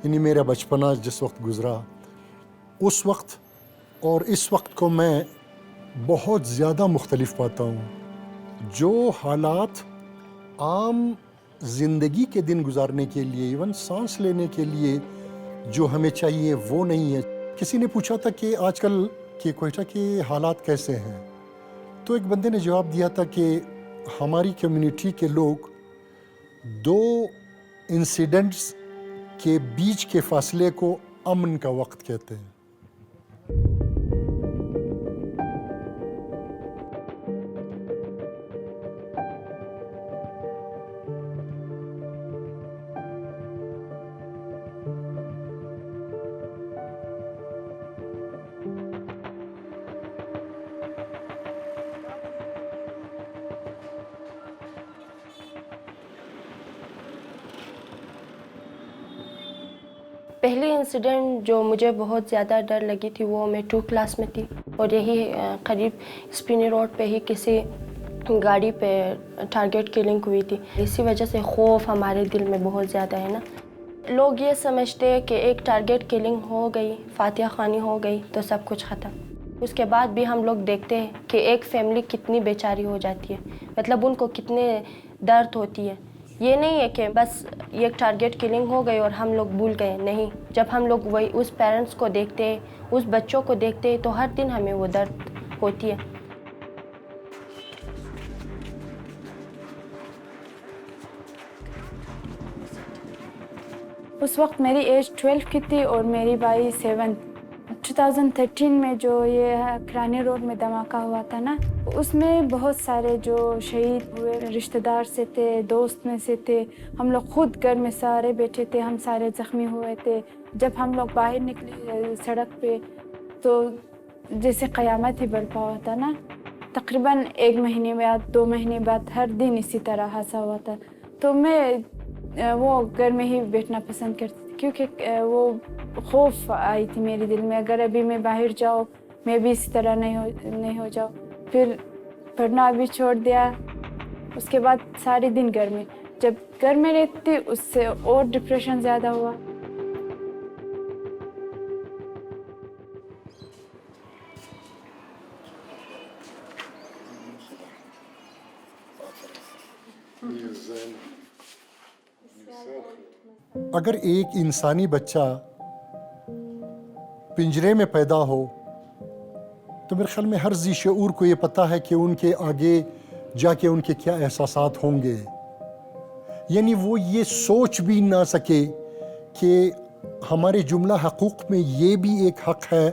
یعنی میرا بچپنا جس وقت گزرا اس وقت اور اس وقت کو میں بہت زیادہ مختلف پاتا ہوں. جو حالات عام زندگی کے دن گزارنے کے لیے، ایون سانس لینے کے لیے جو ہمیں چاہیے وہ نہیں ہے. کسی نے پوچھا تھا کہ آج کل کہ کوئٹہ کے حالات کیسے ہیں، تو ایک بندے نے جواب دیا تھا کہ ہماری کمیونٹی کے لوگ 2 انسیڈنٹس کے بیچ کے فاصلے کو امن کا وقت کہتے ہیں. پہلی انسیڈنٹ جو مجھے بہت زیادہ ڈر لگی تھی وہ میں 2 کلاس میں تھی، اور یہی قریب اسپینی روڈ پہ ہی کسی گاڑی پہ ٹارگیٹ کلنگ ہوئی تھی. اسی وجہ سے خوف ہمارے دل میں بہت زیادہ ہے نا. لوگ یہ سمجھتے ہیں کہ ایک ٹارگیٹ کلنگ ہو گئی، فاتحہ خوانی ہو گئی تو سب کچھ ختم. اس کے بعد بھی ہم لوگ دیکھتے ہیں کہ ایک فیملی کتنی بیچاری ہو جاتی ہے، مطلب ان کو کتنے درد ہوتی ہے. یہ نہیں ہے کہ بس ایک ٹارگیٹ کلنگ ہو گئی اور ہم لوگ بھول گئے، نہیں. جب ہم لوگ وہی اس پیرنٹس کو دیکھتے ہیں، اس بچوں کو دیکھتے ہیں، تو ہر دن ہمیں وہ درد ہوتی ہے. اس وقت میری ایج 12 کی تھی اور میری بھائی 7. 2013 میں جو یہ کرانی روڈ میں دھماکہ ہوا تھا نا، اس میں بہت سارے جو شہید ہوئے رشتہ دار سے تھے، دوست میں سے تھے. ہم لوگ خود گھر میں سارے بیٹھے تھے، ہم سارے زخمی ہوئے تھے. جب ہم لوگ باہر نکلے سڑک پہ تو جیسے قیامت ہی برپا ہوا تھا نا. تقریباً 1 مہینے بعد 2 مہینے بعد ہر دن اسی طرح حادثہ ہوا تھا. تو میں وہ گھر میں ہی بیٹھنا پسند کرتی تھی، کیونکہ وہ خوف آئی تھی میرے دل میں، اگر ابھی میں باہر جاؤں میں بھی اسی طرح نہیں ہو جاؤں. پھر پڑھنا بھی چھوڑ دیا. اس کے بعد سارے دن گھر میں، جب گھر میں رہتی تھی اس سے اور ڈپریشن زیادہ ہوا. اگر ایک انسانی بچہ پنجرے میں پیدا ہو تو میرے خیال میں ہر ذی شعور کو یہ پتہ ہے کہ ان کے آگے جا کے ان کے کیا احساسات ہوں گے. یعنی وہ یہ سوچ بھی نہ سکے کہ ہمارے جملہ حقوق میں یہ بھی ایک حق ہے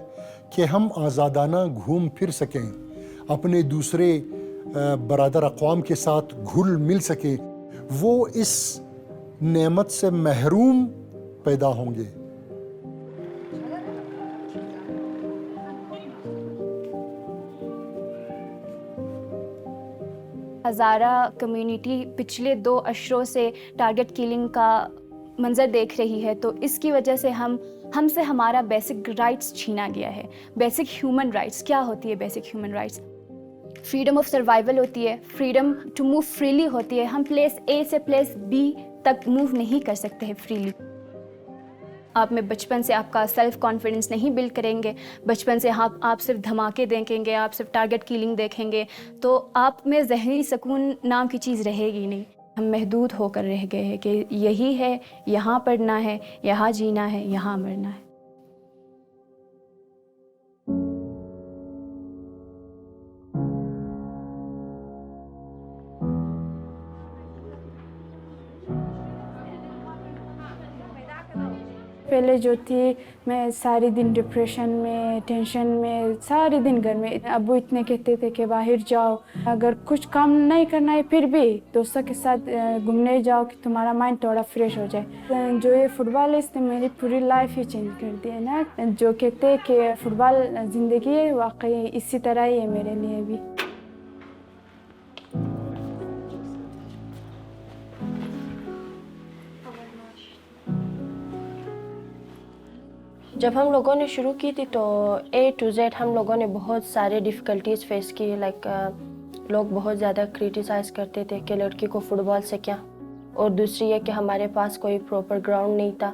کہ ہم آزادانہ گھوم پھر سکیں، اپنے دوسرے برادر اقوام کے ساتھ گھل مل سکیں. وہ اس نعمت سے محروم پیدا ہوں گے. ہزارہ کمیونٹی پچھلے 2 عشروں سے ٹارگٹ کلنگ کا منظر دیکھ رہی ہے، تو اس کی وجہ سے ہم سے ہمارا بیسک رائٹس چھینا گیا ہے. بیسک ہیومن رائٹس کیا ہوتی ہے؟ Basic human rights freedom of survival ہوتی ہے، فریڈم ٹو موو فریلی ہوتی ہے. ہم پلیس اے سے پلیس بی تک موو نہیں کر سکتے ہیں فریلی. آپ میں بچپن سے آپ کا سیلف کانفیڈنس نہیں بلڈ کریں گے، بچپن سے آپ صرف دھماکے دیکھیں گے، آپ صرف ٹارگٹ کلنگ دیکھیں گے، تو آپ میں ذہنی سکون نام کی چیز رہے گی نہیں. ہم محدود ہو کر رہ گئے ہیں کہ یہی ہے، یہاں پڑھنا ہے، یہاں جینا ہے، یہاں مرنا ہے. پہلے جو تھی میں سارے دن ڈپریشن میں، ٹینشن میں، سارے دن گھر میں. ابو اتنے کہتے تھے کہ باہر جاؤ، اگر کچھ کام نہیں کرنا ہے پھر بھی دوستوں کے ساتھ گھومنے جاؤ کہ تمہارا مائنڈ تھوڑا فریش ہو جائے. جو یہ فٹ بال ہے اس نے میری پوری لائف ہی چینج کر دی ہے نا. جو کہتے ہیں کہ فٹ بال زندگی ہے، واقعی اسی طرح ہی ہے میرے لیے بھی. جب ہم لوگوں نے شروع کی تھی تو A to Z ہم لوگوں نے بہت سارے ڈیفیکلٹیز فیس کی. لائک لوگ بہت زیادہ کریٹیسائز کرتے تھے کہ لڑکی کو فٹ بال سے کیا، اور دوسری یہ کہ ہمارے پاس کوئی پراپر گراؤنڈ نہیں تھا.